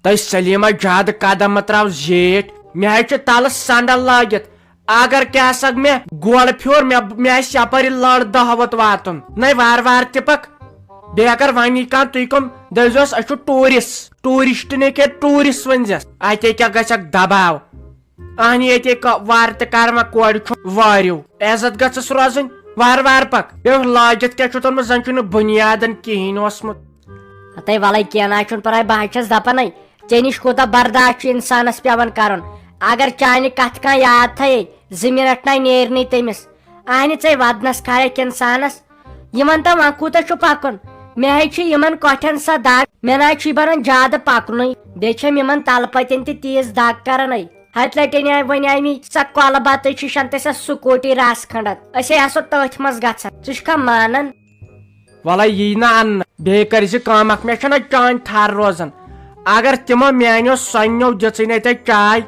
تہ سلیمہ زیادہ قدم مہ تراو زیٹھ مے تل سنڈل لاگت اگر کیا سک مے گوڑ پھیور مے یپر لڑ دہوت واتن نئی وار وار تہ پک بی اگر ونی کان تھی کم دس اچھو ٹورسٹ نے کہ ٹورسٹ ونزس اتہ کیا گھک دباو اہن یہ وار تہ کرما کور واریو عزت گھس روزن وار وار پک بی لاگت کیا تمہیں زن چھ بنیادن کہین اوسمت ہتے ولے کی نا چھ پراے بہ چھس دپان ژے نش کوتاہ برداشت انسانس پیوان کرن اگر چانہ کتھ کان یاد تھے 2 منٹ نا نیرنی تمس اہن ژے ودنس کھارک انسانس یہ ون تو وۄنۍ کوٗتاہ چھُ پکن مے چھ یمن کۄٹھٮ۪ن سۄ دگ مے نا چھ بنان زیادٕ پکنُے بیٚیہِ چھم یمن تلہٕ پتٮ۪ن تہِ تیٖژ دگ کران ہتہِ لٹہِ ونیٛاے مےٚ سۄ کۄلہٕ بتہٕ چھِ تہِ سۄ سکوٗٹی رس کھنڈت أسۍ ہے آسو تٔتھۍ منٛز گژھان ژٕ چھُکھا مانان ولے یی نا ان بیٚیہِ کر زِ کٲم اکھ مےٚ چھنہ چانہِ تھر روزان اگر تمو میانیو سۄنیو دِژٕے نَے ژےٚ چاے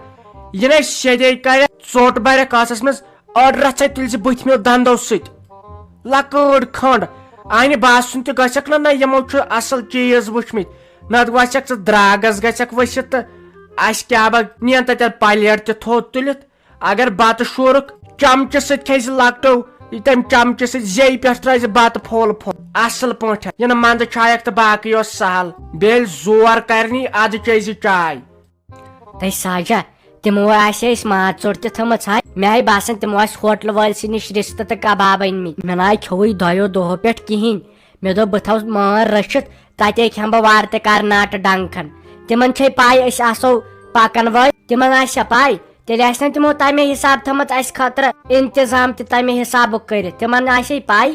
یہِ نَے سیٚدے کرِ ژوٚٹ برٮ۪کھ ٲسس منٛز أڑ رژھے تُلۍ زِ بٕتھمیو دندو سۭتۍ لۄکٕٹ کھنڈ انہِ باسُن تہِ گژھکھ نہ یِمو چھُ اصل چیٖز وٕچھمٕتۍ نتہٕ وسکھ ژٕ درٛاگس گژھکھ ؤسِتھ تہٕ اسہِ کیاہ با نین تتٮ۪ن پلیٹ تہِ تھوٚد تُلِتھ اگر بتہٕ شوٗرُکھ چمچہِ سۭتۍ کھیٚیہِ زِ لۄکٹو تمہِ چمچہِ سۭتۍ زیٚیہِ پٮ۪ٹھ ترٛٲے زِ بتہٕ پھوٚل پھوٚل اصل پٲٹھۍ یہِ نہٕ منٛدٕ چھایکھ تہٕ باقٕے اوس سہل بیٚیہِ ییٚلہِ زور کرنی ادٕ چیٚیہِ زِ چاے تہٕ ساجا تمو آسہِ أسۍ ماز ژوٚٹ تہِ تھٲمٕژ مےٚ آیہِ باسان تمو آسہِ ہوٹل وٲلۍ سٕے نِش رِستہٕ تہٕ کباب أنمٕتۍ مےٚ ناے کھیوٚوٕے دۄیو دۄہو پٮ۪ٹھ کہیٖنۍ مےٚ دوٚپ بہٕ تھاوٕ مٲر رٔچھِتھ تتے کھٮ۪مہٕ بہٕ وارٕ تہِ کر ناٹہٕ ڈنٛگ کھنڈ تمن چھے پاے أسۍ آسو پکن وٲلۍ تمن آسہِ پاے تیٚلہِ آسہِ نہٕ تمو تمے حساب تھٲمٕژ اسہِ خٲطرٕ انتظام تہِ تمے حسابُک کٔرِتھ تمن آسے پاے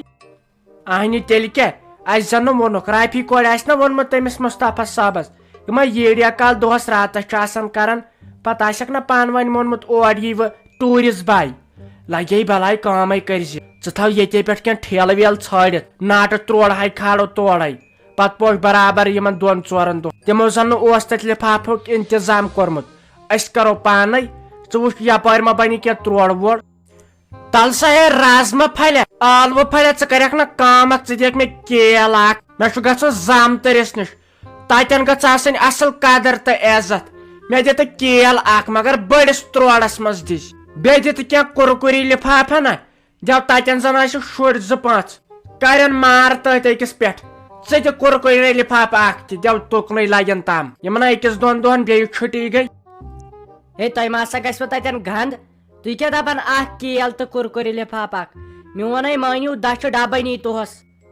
اہنہِ تیٚلہِ کیٛاہ اسہِ زن نہٕ ووٚنُکھ رافی کورِ آسہِ نا ووٚنمُت تٔمِس مُصطفیٰ صٲبس یِمے ییٖڈیا کال دۄہس راتس چھُ آسان کران پتہٕ آسٮ۪کھ نا پانہٕ ؤنۍ ووٚنمُت اور ییٖوٕ ٹوٗرِسٹ باے لگے بلاے کٲمے کٔرزِ ژٕ تھاو ییٚتے پٮ۪ٹھ کینٛہہ ٹھیلہٕ ویلہٕ ژھٲنڈِتھ ناٹہٕ تروڑہے کھالو تورے پتہٕ پوش برابر یِمن 2-4 دۄہن تِمو زن نہٕ اوس تتہِ لفافُک انتظام کوٚرمُت أسۍ کرو پانے ژٕ وٕچھ یپٲرۍ ما بنہِ کینٛہہ تروڑ ووڑ تل سا ہے رازما پھلیا ٲلوٕ پھلیا ژٕ کریکھ نا کٲم اکھ ژٕ دِکھ مےٚ کیل اکھ مےٚ چھُ گژھُن زامتٕرِس نِش تتٮ۪ن گٔژھ آسٕنۍ اصل قدر تہٕ عزت مےٚ دِ تہٕ کیل اکھ مگر بٔڑِس تروڑس منٛز دِس بیٚیہِ دِ تہٕ کینٛہہ کُرکُری لفافہ نا دِو تتٮ۪ن زن آسہِ شُرۍ 2-5 کرن مار تٔتھۍ أکِس پٮ۪ٹھ ژٕ تہِ کُرکُری لفافہٕ اکھ تہِ دِو تُکنُے لگن تام یِمن 1-2 دۄہن بیٚیہِ چھُٹی گٔے ہے تۄہہِ ما سا گژھوٕ تتٮ۪ن گنٛد تُہۍ کیٛاہ دپان اکھ کیل تہٕ کُرکُری لفافہٕ اکھ میون مٲنِو دچھِ ڈبہٕ نیٖتوہس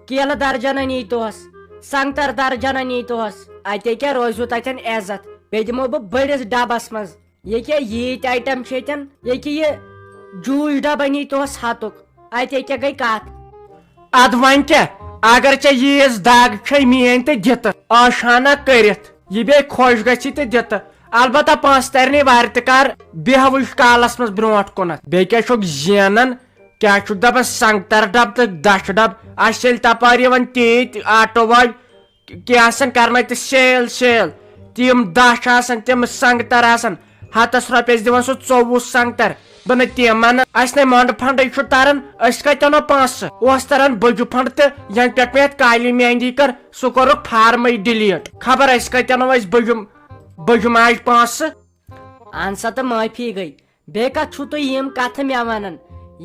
کیلہٕ درجنہ نیٖتوہس سنگتر درجنہ نیٖتوہس اتے کیٛاہ روزوٕ تتٮ۪ن عزت بیٚیہِ دِمو بہٕ بٔڑِس ڈبس منٛز یہِ کیٛاہ ییٖتۍ آیٹم چھِ ییٚتٮ۪ن ییٚکہِ یہِ جوٗس ڈبہٕ نیٖتوہس ہتُک اتے کیٛاہ گٔے کتھ اد وۄنۍ کیٛاہ اگر ژےٚ ییٖژ دگ چھے میٲنۍ تہٕ دِتہٕ ٲشانہ کٔرِتھ یہِ بیٚیہِ خۄش گژھی تہٕ دِتہٕ البتہ پونٛسہٕ ترنٕے وارِ تہٕ کر بیٚہہ وٕچھ کالس منٛز برونٛٹھ کُنتھ بیٚیہِ کیٛاہ چھُکھ زینان کیٛاہ چھُکھ دپان سنگتر ڈبہٕ تہٕ دچھِ ڈبہٕ اسہِ ییٚلہِ تپٲرۍ یِوان تیٖتۍ آٹو وٲلۍ کینٛہہ آسان کرنٲے تہٕ سیل تِم دچھ آسان تِم سنگتر آسان 100 رۄپیس دِوان سُہ 24 سنگتر بہٕ نہٕ تِمن اسہِ نَے مۄنڈٕ پھنڈٕے چھُ تران أسۍ کتہِ انو پونٛسہٕ اوس تران بٔجہِ پھنڈ تہٕ ینہٕ پٮ۪ٹھ مےٚ یتھ کالی مہندی کٔر سُہ کوٚرُکھ فارمٕے ڈِلیٖٹ خبر أسۍ کتہِ انو أسۍ بٔجہِ ماجہِ پونٛسہٕ اہن سا تہٕ معٲفی گٔے بیٚیہِ کتھ چھُو تُہۍ یِم کتھٕ مےٚ ونان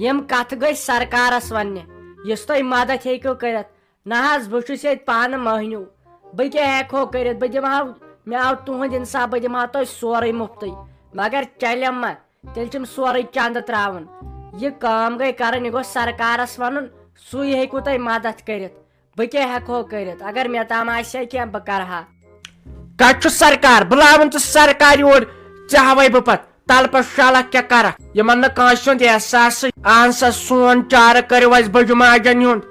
یِم کتھٕ گٔے سرکارس وننہِ یُس تُہۍ مدد ہیٚکِو کٔرِتھ نہ حظ بہٕ چھُس ییٚتہِ پانہٕ مٔہنیوٗ بہٕ کیٛاہ ہٮ۪کہٕ ہو کٔرِتھ بہٕ دِمہو مےٚ آو تُہنٛد انصاف بہٕ دِمہو تۄہہِ سورُے مُفتٕے مگر چلیم ما تیٚلہِ چھُم سورُے چندٕ تراوُن یہِ کٲم گٔے کرٕنۍ یہِ گوٚژھ سرکارس ونُن سُے ہیٚکوٕ تۄہہِ مدد کٔرِتھ بہٕ کیٛاہ ہٮ۪کہٕ ہو کٔرِتھ اگر مےٚ تام آسہِ ہا کینٛہہ بہٕ کرٕہا کتہِ چھُ سرکار بُلاوُن ژٕ سرکار یور ژےٚ ہاوے بہٕ پتہٕ تلہٕ پتہٕ شالکھ کیٛاہ کرکھ یِمن نہٕ کٲنٛسہِ ہُنٛد احساسٕے اہن سا سون چارٕ کٔرِو اسہِ بٔجہِ ماجن ہُنٛد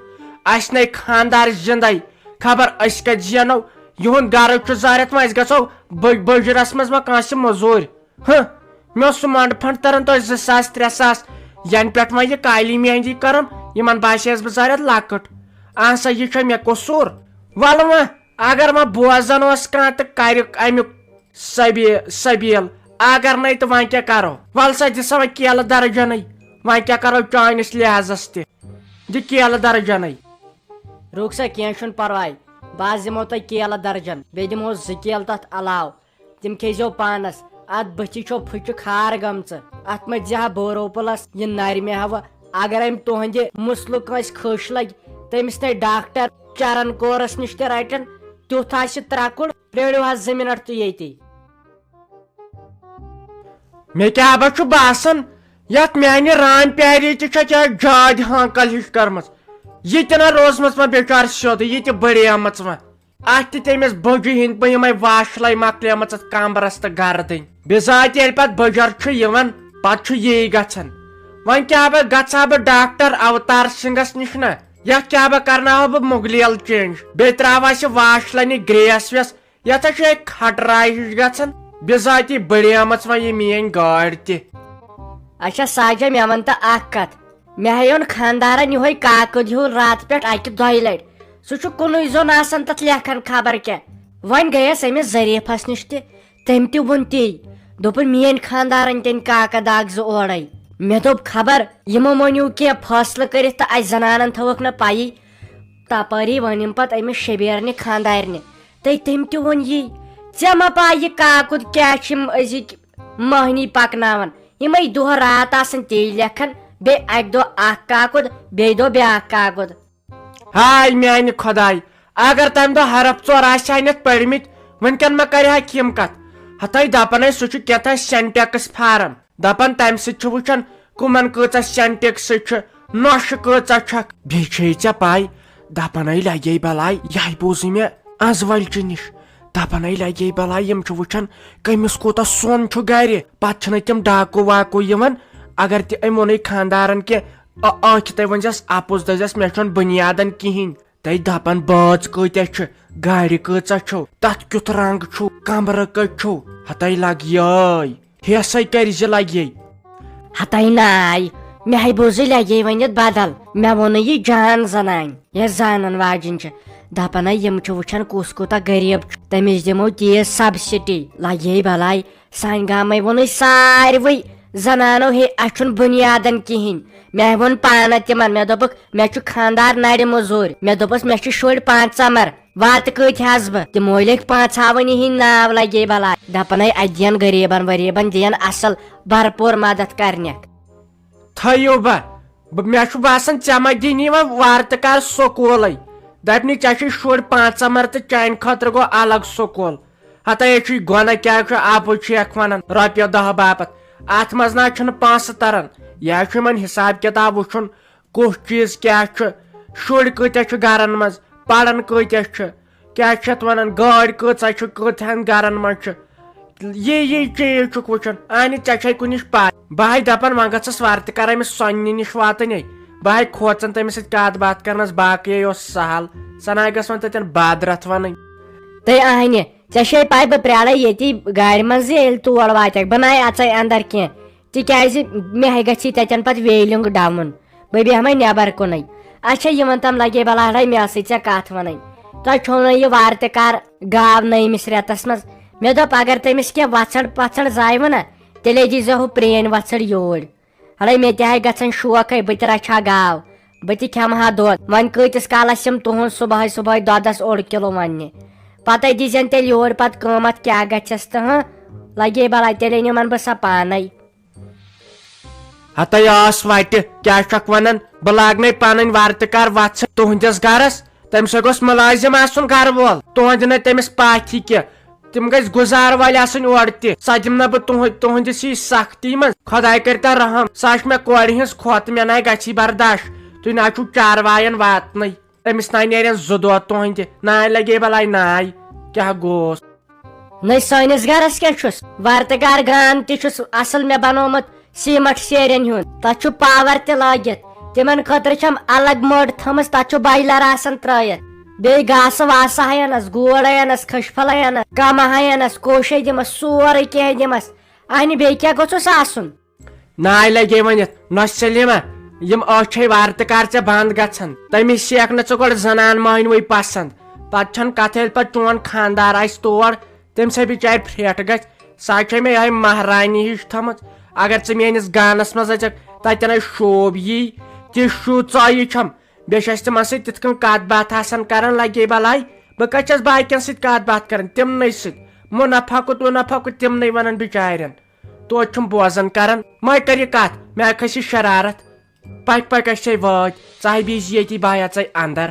اسہِ نَے خاندار زندے خبر أسۍ کتہِ زینو یِہُنٛد گرٕ چھُ زارٮ۪تھ وۄنۍ أسۍ گژھو بٔجرس منٛز ما کٲنٛسہِ موٚزوٗرۍ مےٚ اوس سُہ مۄنڈٕ پھنڈ تران توتہِ 2-3 ینہٕ پٮ۪ٹھ وۄنۍ یہِ کالی مہندی کٔرٕم یِمن باسیٚیس بہٕ زارٮ۪تھ لۄکٕٹ اہن سا یہِ چھا مےٚ قصوٗر ولہٕ وۄنۍ اگر ما بوزان اوس کانٛہہ تہٕ کرِ امیُک سبیٖل اگر نَے تہٕ وۄنۍ کیٛاہ کرو ول سا دِ سا وۄنۍ کیلہٕ درجنٕے وۄنۍ کیٛاہ کرو چٲنِس لحاظس تہِ دِ کیلہٕ درجنٕے رُک سا کینٛہہ چھُنہٕ پرواے بہٕ حظ دِمو تۄہہِ کیلہٕ درجن بیٚیہِ دِمہو 2 کیلہٕ تتھ علاوٕ تم کھیزو پانس ات بچی چھو پھچ کھار گمچ ات مت زیہ بوروپلس یہ نرمہ ہوا اگر ام تہندِ مسلک کس کھش لگ تمس نے ڈاکٹر چرن کورس نش تہ رٹن تیُتھ آسہِ ترکُر پریڑو حظ 2 منٹ تہ ییٚتی مے کیا چھُ باسان یتھ میانہِ ران پیاری تہ چھےٚ کیٛاہ جاد ہانکل ہش کٔرمٕژ یہ تہ نہ روزمٕژ وۄنۍ بےچار سیوٚد یہ تہ بڑیمٕژ وۄنۍ اتھ تہ تٔمِس بٔجہِ ہِنٛدۍ پٲٹھۍ یِمے واشلے مۄکلیمٕژ اتھ کمبرس تہ گردٕنۍ بِذات ییٚلہِ پتہٕ بٔجر چھُ یِوان پتہٕ چھُ یی گژھان وۄنۍ کیٛاہ گژھٕ ہا بہٕ ڈاکٹر اوتار سنگھس نش نا یتھ کیٛاہ کرناو بہٕ مُگلیل چینج بیٚیہِ تراوہس یہِ واشلنہِ گریس ویس یتھ ہا چھُ کھٹراے ہِش گژھان بِذاتی بڑیمٕژ وۄنۍ یہِ میٲنۍ گاڑ تہِ اچھا ساجا مے ون تہ اکھ کتھ مے ہیوٚن خاندارن یہوے کاکد ہیوٗ رات پٮ۪ٹھ اکہِ دۄیہِ لٹہِ سُہ چھُ کُنُے زوٚن آسان تتھ لیکھان خبر کیٛاہ وۄنۍ گٔیس أمِس ظریفس نش تہِ تٔمۍ تہِ ووٚن تی دوٚپُن میٲنۍ خاندارن تٔنۍ کاکد اکھ 2 اورے مےٚ دوٚپ خبر یِمو مونیو کینٛہہ فٲصلہٕ کٔرِتھ تہٕ اسہِ زنانن تھٲوٕکھ نہٕ پَیی تپٲری ؤنِم پتہٕ أمِس شبیرنہِ خاندارنہِ تٔمۍ تہِ ووٚن یی ژےٚ ما پاے یہِ کاکُد کیٛاہ چھِ یِم أزِکۍ مٔہنی پکناوان یِمے دۄہ رات آسان تی لیکھان بیٚیہِ اکہِ دۄہ اکھ کاکُد بیٚیہِ دۄہ بیٛاکھ کاکُد ہاے میانہِ خۄداے اگر تمہِ دۄہ ہرف ژور آسہِ ہا نِتھ پٔرمٕتۍ وُنکٮ۪ن ما کرِ ہا یِم کتھ ہتھے دپان ٲسۍ سُہ چھُ کیٛاہتانۍ سینٹیکس فارم دپان تمہِ سۭتۍ چھُ وٕچھان کٕمن کۭژاہ سینٹیکسہٕ چھِ نۄشہِ کۭژاہ چھکھ بیٚیہِ چھے ژےٚ پاے دپان لگے بلاے یہے بوٗزٕے مےٚ از ولچہِ نش دپان لگے بلاے یِم چھِ وٕچھان کٔمِس کوٗتاہ سۄن چھُ گرِ پتہٕ چھِنہٕ تِم ڈاکوٗ واکوٗ یِوان اگر تہِ أمۍ ووٚنُے خاندارن کینٛہہ آنکھِ تُہۍ ؤنزٮ۪س اپُز دٔپزٮ۪س مےٚ چھُنہٕ بُنیادن کِہینۍ تُہۍ دپان بٲژ کۭتیاہ چھِ گاڑِ کۭژاہ چھو تتھ کیُتھ رنگ چھُ کمبرٕ کٔتۍ چھو ہتے لگیے ہیسے کرِ زِ لگے ہتے ناے مےٚ ہے بوٗزٕے لگے ؤنِتھ بدل مےٚ ووٚنُے یہِ جان زنانہِ یۄس زانن واجِنۍ چھِ دپان یِم چھِ وٕچھان کُس کوٗتاہ غریٖب چھُ تٔمِس دِمو تیٖژ سبسٹی لگے بلاے سانہِ گامے ووٚنُے ساروٕے زنانو ہے اسہِ چھُنہٕ بُنیادن کِہینۍ مےٚ ووٚن پانہٕ تِمن مےٚ دوٚپُکھ مےٚ چھُ خاندار نرِ موٚزوٗرۍ مےٚ دوٚپُس مےٚ چھِ شُرۍ 5 ژمر واتہٕ کۭتۍ حظ بہٕ تِمو لیکھ 5 ہاوٕنی ہِنٛدۍ ناو لگے بلاے دپان اتہِ دِین غریٖبن وریٖبن دِین اصل بھرپوٗر مدد کرنکھ تھٲیِو مےٚ چھُ باسان ژےٚ ما دِنی وۄنۍ وارٕ تہٕ کر سکوٗلے دپنہِ ژےٚ چھُے شُرۍ 5 ژمر تہٕ چانہِ خٲطرٕ گوٚو الگ سکوٗل ہتے چھُے گۄنہ کیٛاہ چھُ آپُز چھُکھ ونان رۄپیہِ 10 باپتھ اتھ منٛز نہ چھُنہٕ پونٛسہٕ تران یا چھُ یِمن حساب کِتاب وٕچھُن کُس چیٖز کیٛاہ چھُ شُرۍ کۭتیاہ چھِ گرن منٛز پران کۭتیاہ چھِ کیٛاہ چھِ اتھ ونان گٲڑۍ کۭژاہ چھِ کۭتہن گرن منٛز چھِ یی چیٖز چھُکھ وٕچھُن اہنہِ ژےٚ چھے کُنِچ پاے بہٕ ہے دپان وۄنۍ گژھس وارٕ تہِ کر أمِس سۄننہِ نِش واتٕنۍ بہٕ ہے کھوژان تٔمِس سۭتۍ کتھ باتھ کرنس باقٕے اوس سہل سنا گژھ وۄنۍ تتٮ۪ن بادرتھ ونٕنۍ تہٕ اہنہِ ژےٚ چھے پاے بہٕ پرٛارے ییٚتی گاڑِ منٛز ییٚلہِ تور واتکھ بہٕ ناے اژے اندر کینٛہہ تِکیازِ مےٚ ہے گژھی تتٮ۪ن پتہٕ ویلِنگ ڈاوُن بہٕ بیہمے نیبر کُنٕے اچھا یِمن تام لگے بلاے مےٚ ٲسٕے ژےٚ کتھ ونٕنۍ تۄہہِ چھو نہٕ یہِ وارٕ تہِ کر گاو نٔیمِس رٮ۪تس منٛز مےٚ دوٚپ اگر تٔمِس کینٛہہ وژھڑ پژھڑ زایوٕ نا تیٚلے دیٖزیو ہُہ پرٛٲنۍ وژھڑ یوٗرۍ ہڑے مےٚ تہِ ہے گژھان شوقے بہٕ تہِ رچھٕ ہا گاو بہٕ تہِ کھٮ۪مہٕ ہا دۄد وۄنۍ کۭتِس کالس یِم تُہُنٛد صبحٲے دۄدس 1 کِلوٗ وننہِ پتے دیٖزٮ۪ن تیٚلہِ یورٕ پتہٕ قۭمتھ کیٛاہ گژھٮ۪س تہٕ لگے بلاے تیٚلے نِمن بہٕ سۄ پانے ہتے ٲس وتہِ کیٛاہ چھکھ ونان بہٕ لاگنے پنٕنۍ وارٕ تہِ کر وژھ تُہنٛدِس گرس تمہِ سۭتۍ گوٚژھ مُلٲزِم آسُن گرٕ وول تُہنٛدِ نہٕ تٔمِس پاتھی کینٛہہ تِم گژھِ گُزار وٲلۍ آسٕنۍ اورٕ تہِ سۄ دِمہٕ نہٕ بہٕ تُہنٛدِس یہِ سختی منٛز خۄداے کٔرۍتن رحم سۄ چھِ مےٚ کورِ ہٕنٛز کھۄتہٕ مےٚ ناے گژھی برداش تُہۍ نہ چھُو چاروایَن واتنٕے أمِس ناے نیرن 2 دۄہ تُہنٛدِ ناے لگے بلاے ناے کیٛاہ گوس نٔے سٲنِس گرس کیٛاہ چھُس ورتہٕ گان تہِ چھُس اصل مےٚ بنومُت سیٖمٹ سیرٮ۪ن ہُنٛد تتھ چھُ پاور تہِ لٲگِتھ تِمن خٲطرٕ چھم الگ مٔٹ تھٲمٕژ تتھ چھُ بایلر آسان ترٲیِتھ بیٚیہِ گاسہٕ واسہٕ ہے انس گوڑے انس کھٔج ہے انس کمہ ہے انس کوشے دِمس سورُے کینٛہہ دِمس اہنہِ بیٚیہِ کیٛاہ گوٚژھُس آسُن ناے لگے ؤنِتھ نۄش سلیما یِم ٲچھے وارٕ تہِ کر ژےٚ بنٛد گژھان تٔمِس سیکھ نہٕ ژٕ گۄڈٕ زنان مٔہنوٕے پسنٛد پتہٕ چھنہٕ کتھ ییٚلہِ پتہٕ چون خاندار آسہِ تور تٔمۍ سۭتۍ بِچارِ پھرٛیٹھ گژھِ سۄ چھے مےٚ یِہے مہرٲنی ہِش تھٲمٕژ اگر ژٕ میٲنِس گانس منٛز اژکھ تتٮ۪ن شوب یی تِژھ شُہ ژۄیہِ چھم بیٚیہِ چھِ أسۍ تِمن سۭتۍ تِتھ کٔنۍ کتھ باتھ آسان کران لگے بلاے بہٕ کتہِ چھس باقین سۭتۍ کتھ باتھ کران تِمنٕے سۭتۍ منافع کو تمنے ونان بچارن توتہِ چھُم بوزان کران ما کر یہ کتھ مےٚ کھسہِ شرارت پکہِ گژھِ ژے وٲتۍ ژٕ بیٚیہِ ییٚتی بایا ژے اندر